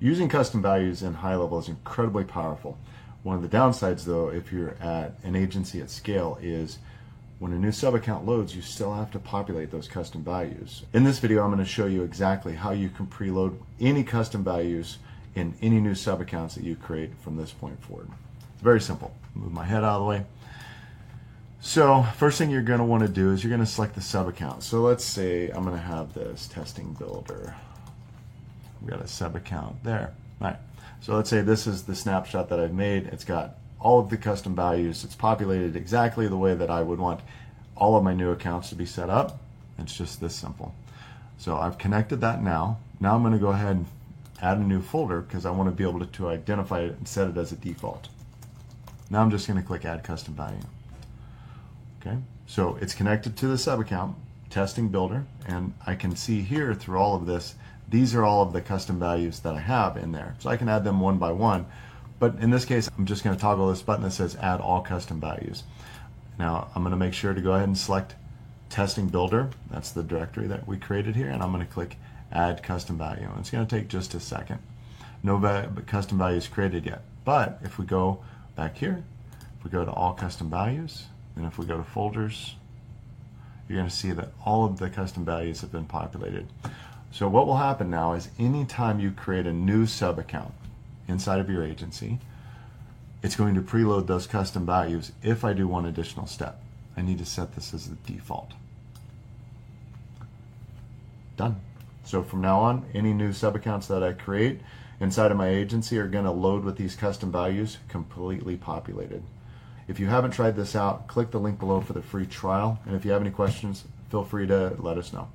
Using custom values in high level is incredibly powerful. One of the downsides, though, if you're at an agency at scale, is when a new sub-account loads, you still have to populate those custom values. In this video, I'm going to show you exactly how you can preload any custom values in any new sub-accounts that you create from this point forward. It's very simple. Move my head out of the way. So first thing you're going to want to do is you're going to select the sub-account. So let's say I'm going to have this testing builder. We've got a sub-account there. All right. So let's say this is the snapshot that I've made. It's got all of the custom values. It's populated exactly the way that I would want all of my new accounts to be set up. It's just this simple. So I've connected that now. Now I'm going to go ahead and add a new folder because I want to be able to identify it and set it as a default. Now I'm just going to click Add Custom Value. Okay, so it's connected to the sub-account, Testing Builder, and I can see here through all of this, these are all of the custom values that I have in there. So I can add them one by one, but in this case, I'm just going to toggle this button that says Add All Custom Values. Now I'm going to make sure to go ahead and select Testing Builder. That's the directory that we created here, and I'm going to click Add Custom Value. And it's going to take just a second. No custom values created yet, but if we go back here, if we go to All Custom Values, and if we go to Folders, you're going to see that all of the custom values have been populated. So what will happen now is anytime you create a new sub-account inside of your agency, it's going to preload those custom values if I do one additional step. I need to set this as the default. Done. So from now on, any new sub-accounts that I create inside of my agency are going to load with these custom values completely populated. If you haven't tried this out, click the link below for the free trial. And if you have any questions, feel free to let us know.